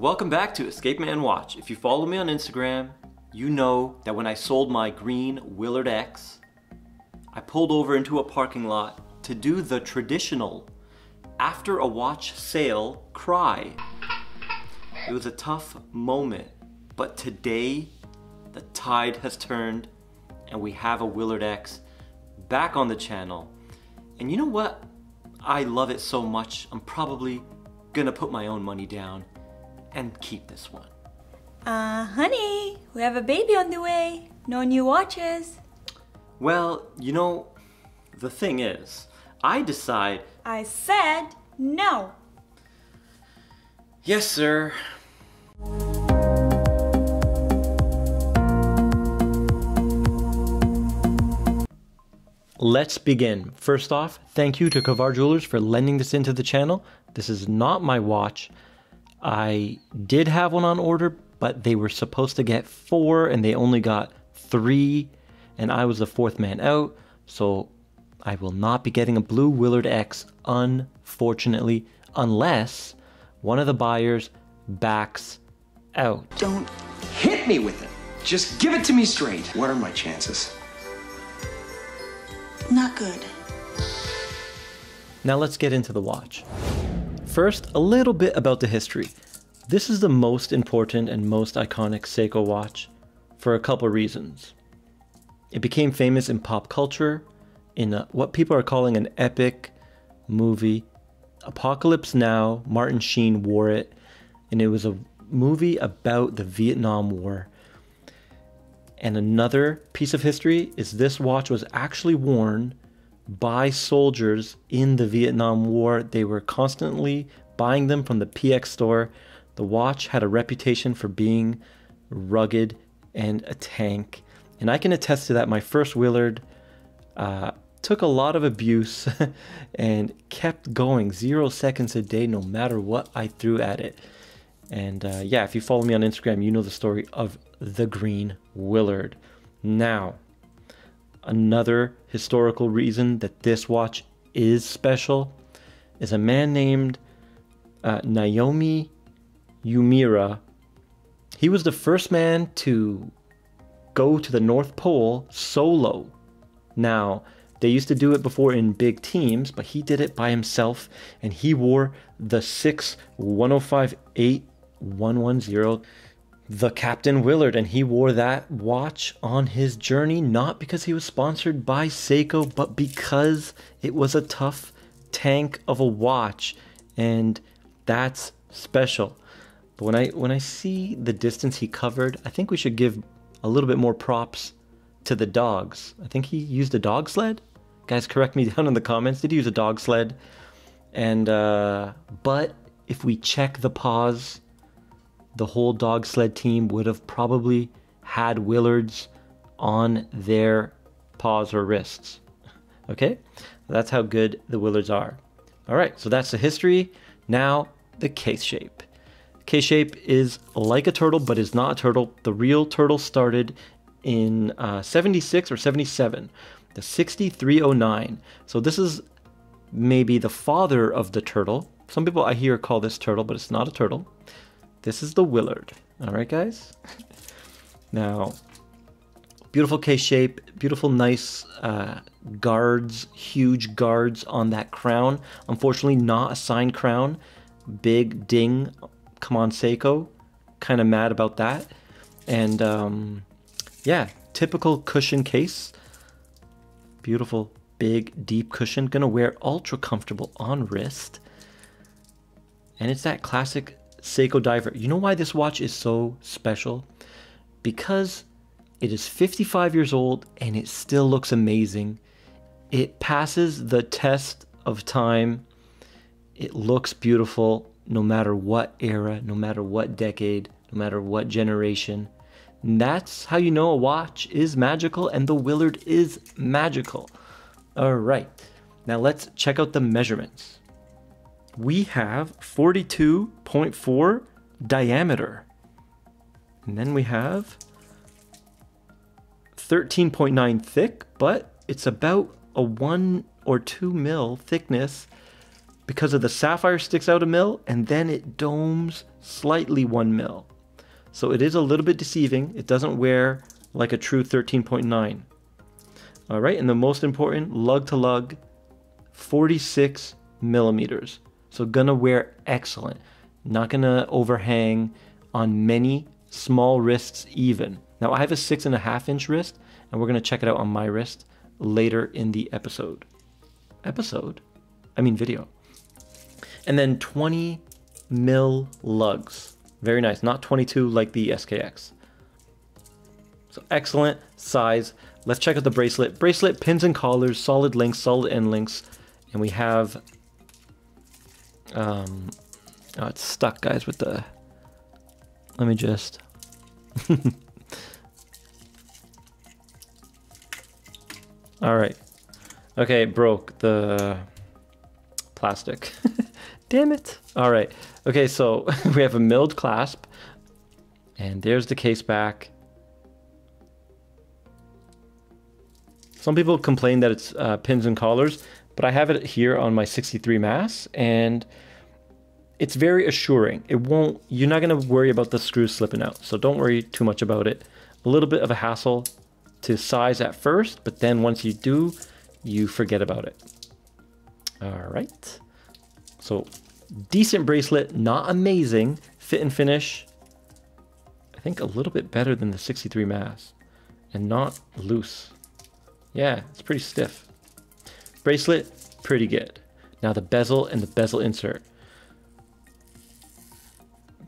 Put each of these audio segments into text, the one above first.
Welcome back to Escape Man Watch. If you follow me on Instagram, you know that when I sold my green Willard X, I pulled over into a parking lot to do the traditional after a watch sale cry. It was a tough moment, but today the tide has turned and we have a Willard X back on the channel. And you know what? I love it so much, I'm probably gonna put my own money down and keep this one. Honey, we have a baby on the way. No new watches. Well, you know, the thing is, I said no. Yes, sir. Let's begin. First off, thank you to Kvar Jewelers for lending this into the channel. This is not my watch. I did have one on order, but they were supposed to get 4 and they only got 3, and I was the 4th man out, so I will not be getting a blue Willard X, unfortunately, unless one of the buyers backs out. Don't hit me with it. Just give it to me straight. What are my chances? Not good. Now let's get into the watch. First, a little bit about the history. This is the most important and most iconic Seiko watch for a couple reasons. It became famous in pop culture in what people are calling an epic movie. Apocalypse Now, Martin Sheen wore it, and it was a movie about the Vietnam War. And another piece of history is this watch was actually worn by soldiers in the Vietnam War. They were constantly buying them from the PX store. The watch had a reputation for being rugged and a tank. And I can attest to that. My first Willard took a lot of abuse and kept going 0 seconds a day no matter what I threw at it. And yeah, if you follow me on Instagram, you know the story of the green Willard. Now, another historical reason that this watch is special is a man named Naomi Yumira. He was the first man to go to the North Pole solo. Now, they used to do it before in big teams, but he did it by himself, and he wore the 6-1058-110, the Captain Willard, and he wore that watch on his journey, not because he was sponsored by Seiko, but because it was a tough tank of a watch, and that's special. But when I see the distance he covered, I think we should give a little bit more props to the dogs. I think he used a dog sled. Guys, correct me down in the comments. Did he use a dog sled? And but if we check the paws, the whole dog sled team would have probably had Willards on their paws or wrists. Okay, that's how good the Willards are. All right, so that's the history. Now the case shape. Case shape is like a turtle, but is not a turtle. The real turtle started in 76 or 77, the 6309. So this is maybe the father of the turtle. Some people I hear call this turtle, but it's not a turtle. This is the Willard. All right, guys. Now, beautiful case shape, beautiful, nice guards, huge guards on that crown. Unfortunately, not a signed crown. Big ding. Come on, Seiko. Kind of mad about that. And yeah, typical cushion case. Beautiful, big, deep cushion. Gonna wear ultra comfortable on wrist. And it's that classic Seiko diver. You know why this watch is so special? Because it is 55 years old and it still looks amazing. It passes the test of time. It looks beautiful no matter what era, no matter what decade, no matter what generation. And that's how you know a watch is magical, and the Willard is magical. All right, now let's check out the measurements. We have 42.4 diameter. And then we have 13.9 thick, but it's about a 1 or 2 mil thickness because of the sapphire sticks out a mil, and then it domes slightly 1 mil. So it is a little bit deceiving. It doesn't wear like a true 13.9. All right, and the most important, lug to lug, 46 millimeters. So gonna wear excellent. Not gonna overhang on many small wrists even. Now I have a 6.5-inch wrist, and we're gonna check it out on my wrist later in the episode. Video. And then 20 mil lugs. Very nice, not 22 like the SKX. So excellent size. Let's check out the bracelet. Bracelet, pins and collars, solid links, solid end links. And we have, oh, it's stuck, guys, with the, let me just, all right. Okay, it broke the plastic. Damn it. All right. Okay, so we have a milled clasp, and there's the case back. Some people complain that it's pins and collars, but I have it here on my 63 mass, and it's very assuring. It won't, you're not gonna worry about the screws slipping out, so don't worry too much about it. A little bit of a hassle to size at first, but then once you do, you forget about it. All right, so decent bracelet, not amazing. Fit and finish, I think a little bit better than the 63 mass, and not loose. Yeah, it's pretty stiff. Bracelet, pretty good. Now the bezel and the bezel insert.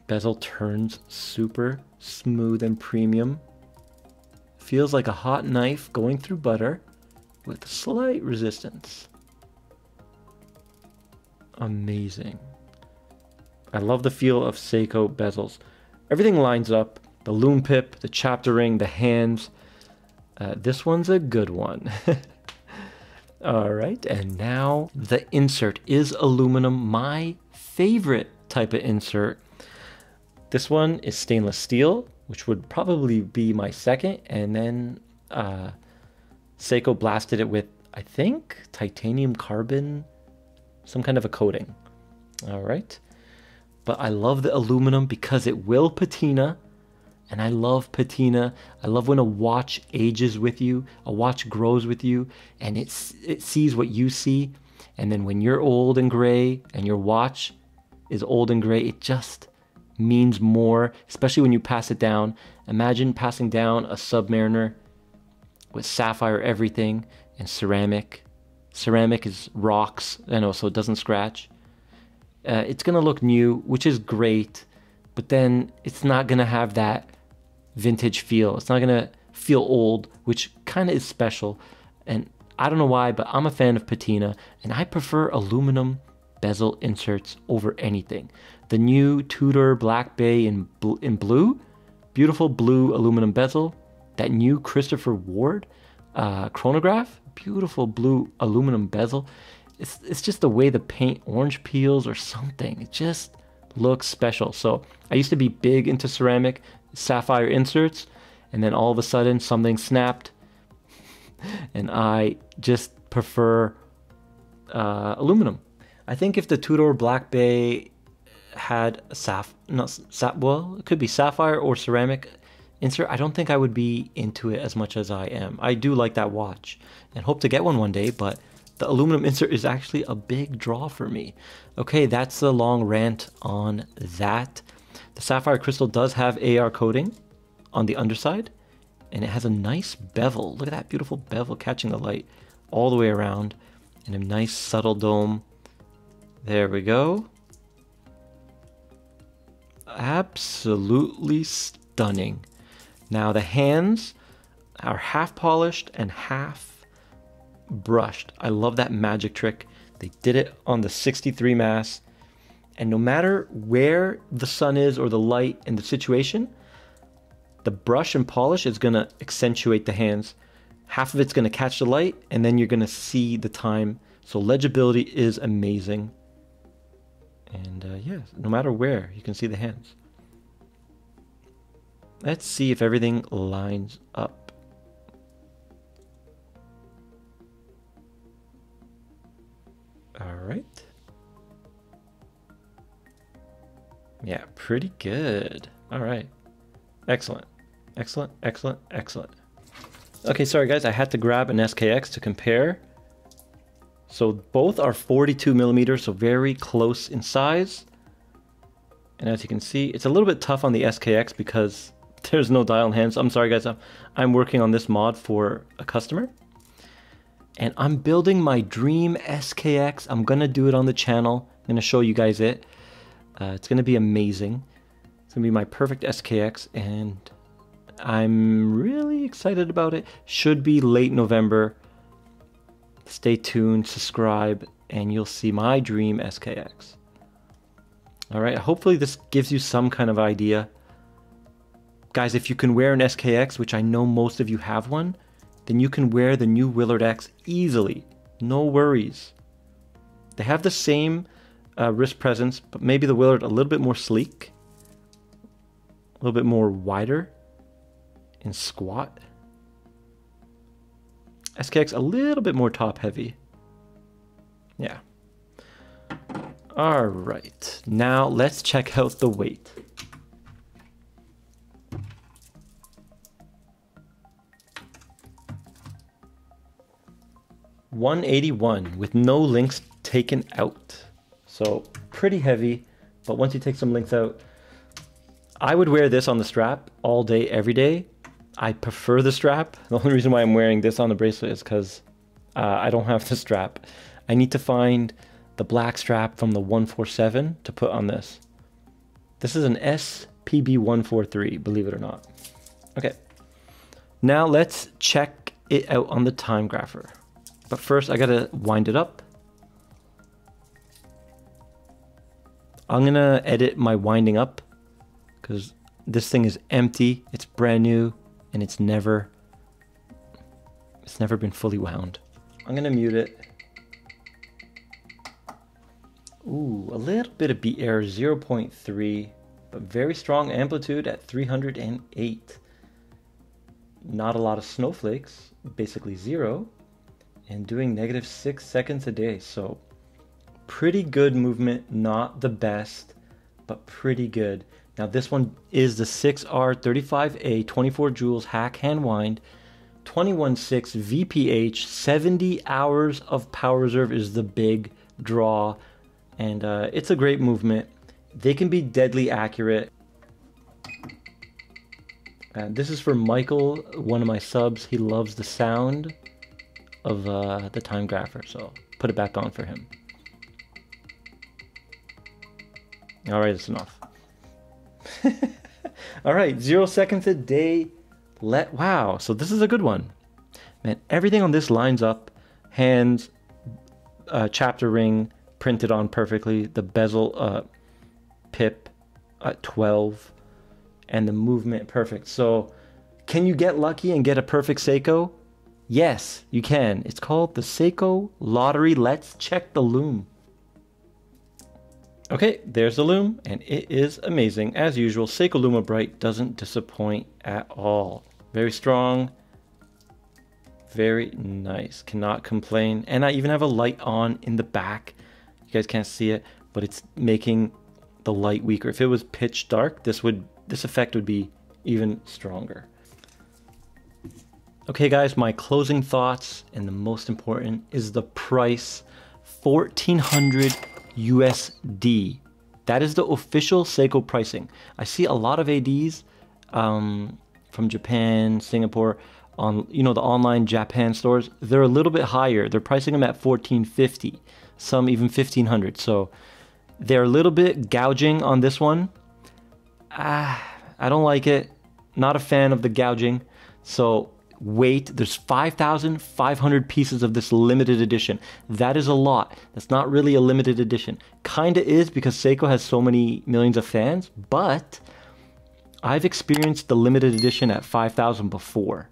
Bezel turns super smooth and premium. Feels like a hot knife going through butter with slight resistance. Amazing. I love the feel of Seiko bezels. Everything lines up. The loom pip, the chapter ring, the hands. This one's a good one. All right, and now the insert is aluminum, my favorite type of insert. This one is stainless steel, which would probably be my second, and then Seiko blasted it with, I think, titanium carbon, some kind of a coating. All right, but I love the aluminum because it will patina. And I love patina. I love when a watch ages with you, a watch grows with you, and it sees what you see. And then when you're old and gray and your watch is old and gray, it just means more, especially when you pass it down. Imagine passing down a Submariner with sapphire everything and ceramic. Ceramic is rocks, so it doesn't scratch. It's gonna look new, which is great, but then it's not gonna have that vintage feel. It's not gonna feel old, which kind of is special. And I don't know why, but I'm a fan of patina, and I prefer aluminum bezel inserts over anything. The new Tudor Black Bay in blue, beautiful blue aluminum bezel. That new Christopher Ward chronograph, beautiful blue aluminum bezel. It's just the way the paint orange peels or something. It just looks special. So I used to be big into ceramic sapphire inserts, and then all of a sudden something snapped and I just prefer aluminum. I think if the Tudor Black Bay had a well, it could be sapphire or ceramic insert, I don't think I would be into it as much as I am. I do like that watch and hope to get one day, but the aluminum insert is actually a big draw for me. Okay, that's the long rant on that. The sapphire crystal does have AR coating on the underside, and it has a nice bevel. Look at that beautiful bevel catching the light all the way around, and a nice subtle dome. There we go. Absolutely stunning. Now the hands are half polished and half brushed. I love that magic trick. They did it on the 63 mass. And no matter where the sun is or the light in the situation, the brush and polish is going to accentuate the hands. Half of it's going to catch the light, and then you're going to see the time. So legibility is amazing. And yeah, no matter where, you can see the hands. Let's see if everything lines up. All right. Yeah, pretty good. All right. Excellent. Excellent, excellent, excellent. Okay, sorry guys, I had to grab an SKX to compare. So both are 42 millimeters, so very close in size. And as you can see, it's a little bit tough on the SKX because there's no dial in hand. So I'm sorry guys, I'm working on this mod for a customer. And I'm building my dream SKX. I'm gonna do it on the channel. I'm gonna show you guys it. It's gonna be amazing. It's gonna be my perfect SKX, and I'm really excited about it. Should be late November. Stay tuned, subscribe, and you'll see my dream SKX. All right, hopefully this gives you some kind of idea. Guys, if you can wear an SKX, which I know most of you have one, then you can wear the new Willard X easily. No worries. They have the same wrist presence, but maybe the Willard a little bit more sleek, a little bit more wider and squat. SKX a little bit more top heavy. Yeah. All right, now let's check out the weight. $181 with no links taken out. So pretty heavy, but once you take some links out, I would wear this on the strap all day, every day. I prefer the strap. The only reason why I'm wearing this on the bracelet is because I don't have the strap. I need to find the black strap from the 147 to put on this. This is an SPB183, believe it or not. Okay, now let's check it out on the Timegrapher. But first I gotta wind it up. I'm gonna edit my winding up because this thing is empty, it's brand new, and it's never been fully wound. I'm gonna mute it. Ooh, a little bit of beat error, 0.3, but very strong amplitude at 308. Not a lot of snowflakes, basically zero, and doing -6 seconds a day. So pretty good movement, not the best, but pretty good. Now this one is the 6R35A 24 joules hack hand wind, 21.6 VPH, 70 hours of power reserve is the big draw, and it's a great movement. They can be deadly accurate. This is for Michael, one of my subs. He loves the sound of the Timegrapher, so put it back on for him. All right, that's enough. All right, 0 seconds a day. Wow, so this is a good one. Man, everything on this lines up. Hands, chapter ring printed on perfectly. The bezel pip at 12, and the movement perfect. So can you get lucky and get a perfect Seiko? Yes, you can. It's called the Seiko Lottery. Let's check the loom. Okay, there's the loom, and it is amazing. As usual, Seiko Luma Bright doesn't disappoint at all. Very strong, very nice. Cannot complain. And I even have a light on in the back. You guys can't see it, but it's making the light weaker. If it was pitch dark, this effect would be even stronger. Okay guys, my closing thoughts, and the most important is the price. 1,400 USD. That is the official Seiko pricing. I see a lot of ADs from Japan, Singapore, on the online Japan stores. They're a little bit higher. They're pricing them at 1,450, some even 1,500. So they're a little bit gouging on this one. I don't like it. Not a fan of the gouging. So wait, there's 5,500 pieces of this limited edition. That is a lot. That's not really a limited edition. Kinda is, because Seiko has so many millions of fans, but I've experienced the limited edition at 5,000 before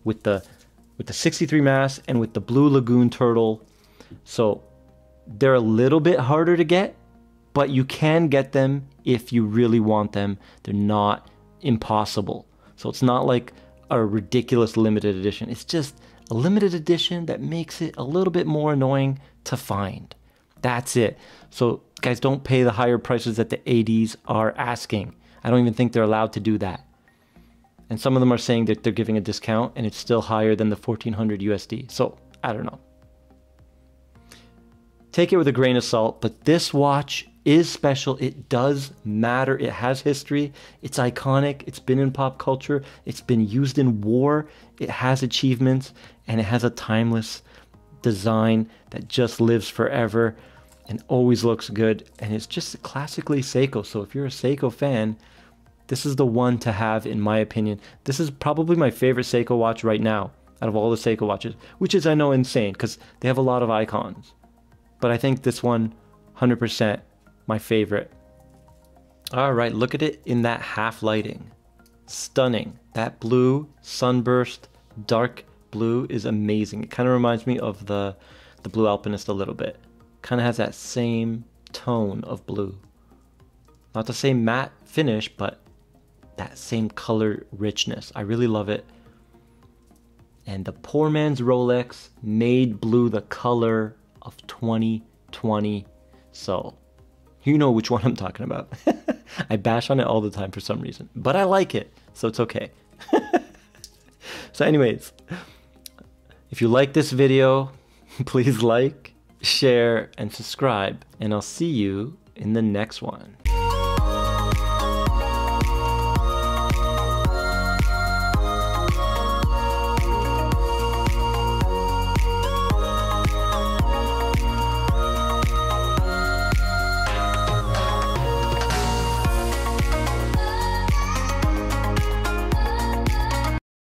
with the 63 mass and with the Blue Lagoon turtle. So they're a little bit harder to get, but you can get them if you really want them. They're not impossible. So it's not like a ridiculous limited edition. It's just a limited edition that makes it a little bit more annoying to find. That's it. So guys don't pay the higher prices that the ADs are asking. I don't even think they're allowed to do that. And some of them are saying that they're giving a discount and it's still higher than the 1400 USD. So I don't know. Take it with a grain of salt, but this watch is special. It does matter. It has history. It's iconic. It's been in pop culture. It's been used in war. It has achievements, and it has a timeless design that just lives forever and always looks good. And it's just classically Seiko. So if you're a Seiko fan, this is the one to have, in my opinion. This is probably my favorite Seiko watch right now out of all the Seiko watches, which is, I know, insane because they have a lot of icons. But I think this one, 100%, my favorite. All right, look at it in that half lighting. Stunning. That blue, sunburst, dark blue is amazing. It kind of reminds me of the Blue Alpinist a little bit. Kind of has that same tone of blue. Not the same matte finish, but that same color richness. I really love it. And the poor man's Rolex made blue the color of 2020. So you know which one I'm talking about. I bash on it all the time for some reason, but I like it, so it's okay. So anyways, if you like this video, please like, share, and subscribe, and I'll see you in the next one.